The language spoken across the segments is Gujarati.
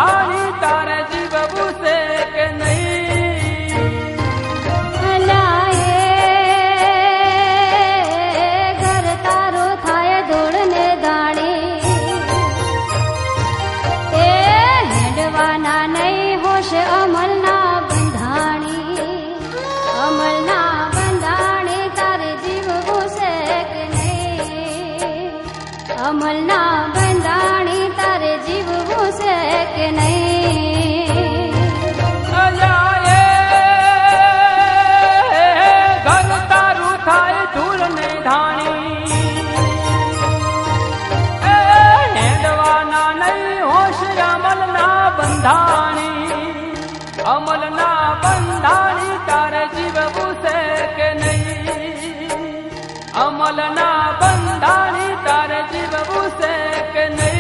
બંધાણી તારે જીવવું છે કે નહીં? ઘર તારો થાય ધૂળ ને દાણી, એ હેડવાના નહીં હોશ અમલના બંધાણી, અમલના બંધાણી તારે જીવવું છે કે નહીં? અમલના બંધાણી તારે જીવવું છે કે નહીં? ઘર તારું થાય ધૂળ ને ધાણી, હેડવાના નહીં હોશ અમલના બંધાણી, અમલના બંધાણી તારે જીવવું છે કે નહીં? અમલના બંધાણી તારે જીવવું છે કે નહીં?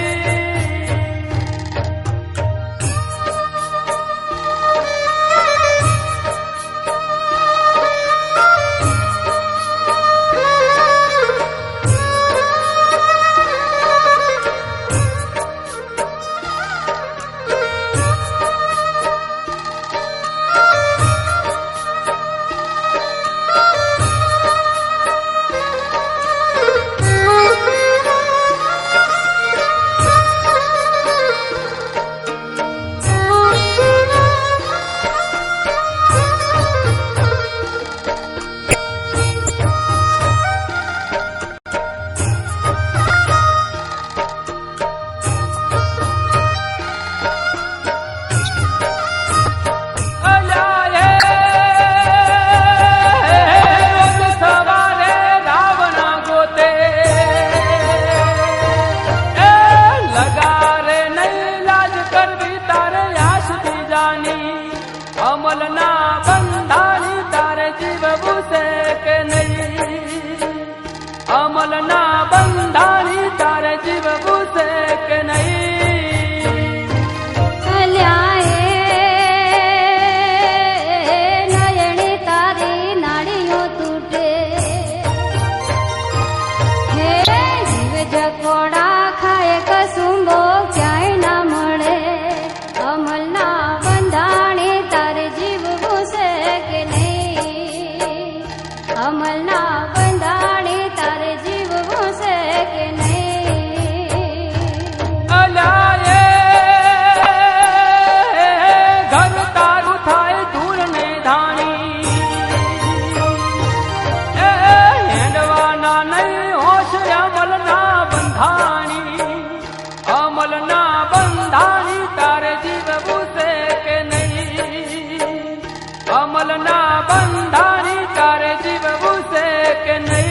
અમલના બંધાણી તારે જીવવું છે કે નહીં? અમલના બંધાણી તારે જીવવું છે કે નહીં? નયણી તારી નાડીઓ તૂટે, હે જીવ જકોડા ખાય કસુંબો ક્યાંય ના મળે. અમલના બંધાણી તારે જીવવું છે કે નહીં? અમલના બંધાણી તારે જીવવું છે કે નહીં? ઘર તારું થાય ધૂળ ને ધાણી, હેડવાના નહીં હોશ અમલના બંધાણી, અમલના બંધાણી તારે જીવવું છે કે નહીં? અમલના બંધાણી તારે જીવવું છે કે નહીં?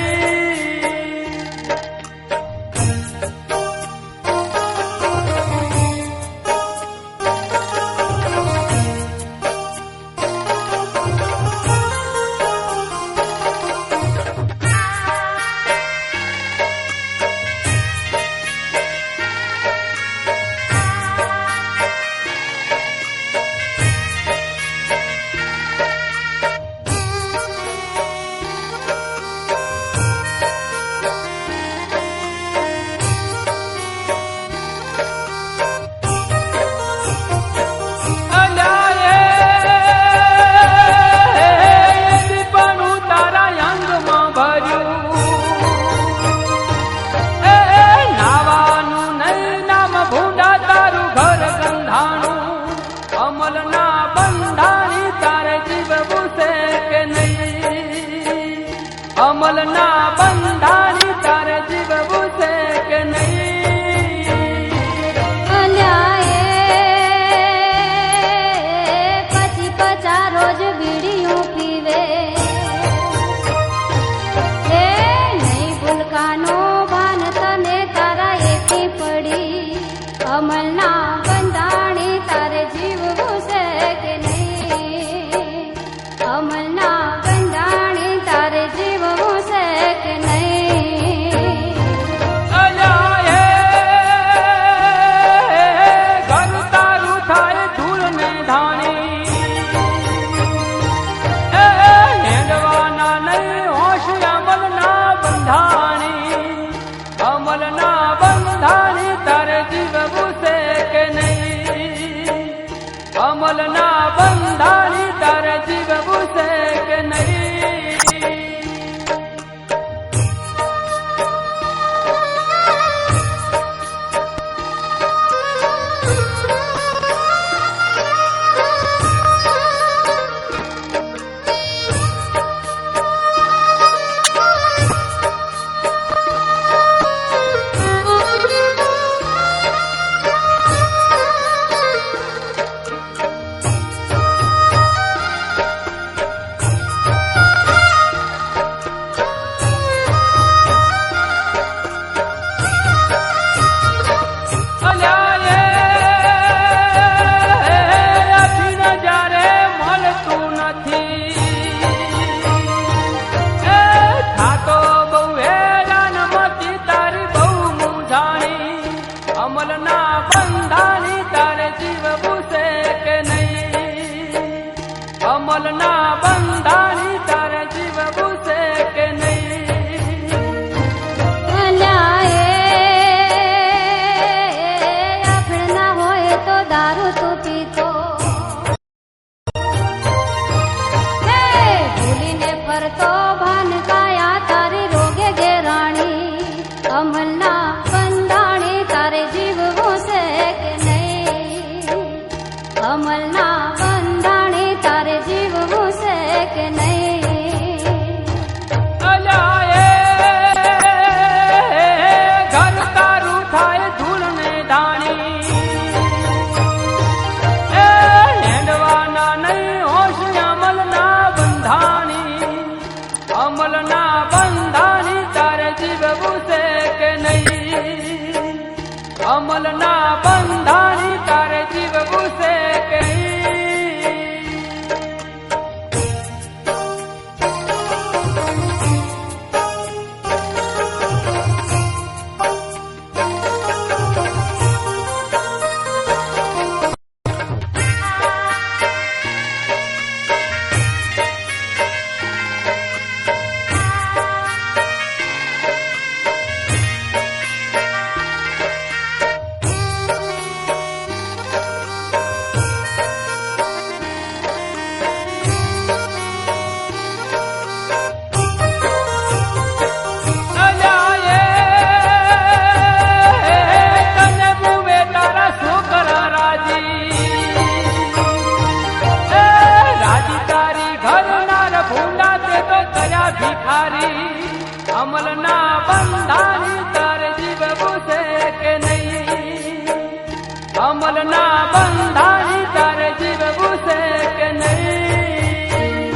અમલના બંધાણી તારે જીવવું છે કે નહીં? અલ્યા આફળ ના હોય તો દારૂ તું પીતો, હે ભૂલીને ફરતો ભાન કાયા તારી રોગે ઘેરાણી. અમલના બંધાણી તારે જીવવું છે કે નહીં? અમલના બંધાણી તારે જીવવું છે કે નહીં? અલ્યા ઘર તારું થાય ધૂળ ને ધાણી, હેડવાના નહીં હોશ અમલના બંધાણી. અમલના બંધાણી તારે જીવવું છે કે નહીં? અમલના બંધાણી તારે જીવવું છે કે નહીં? અમલના બંધાણી તારે જીવવું છે કે નહીં? અમલના બંધાણી તારે જીવવું છે કે નહીં?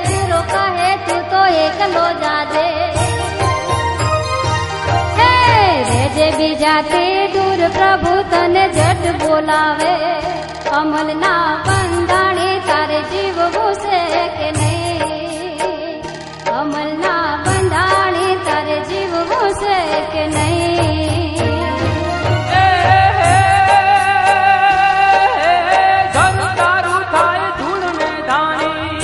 ગુરુ કહે તું તો એકલો જાજે, હે રેજે બીજાથી દૂર પ્રભુ તને જટ બોલાવે. અમલના બંધાણી તારે જીવવું છે કે નહીં? અમલના બંધાણી તારે જીવવું છે કે નહીં? ઘર તારું થાય ધૂળ ને ધાણી,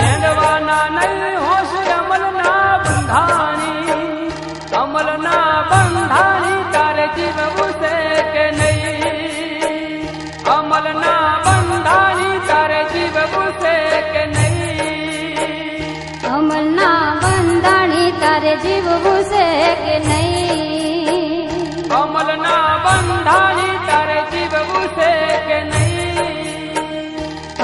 હેડવાના નહીં હોશ અમલના બંધાણી. અમલના બંધાણી તારે જીવવું છે કે નહીં? અમલના બંધાણી તારે જીવવું છે કે નહીં? અમલના બંધાણી તારે જીવવું છે કે નહીં? અમલના બંધાણી તારે જીવવું છે કે નહીં?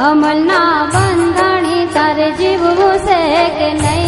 અમલના બંધાણી તારે જીવવું છે કે નહીં?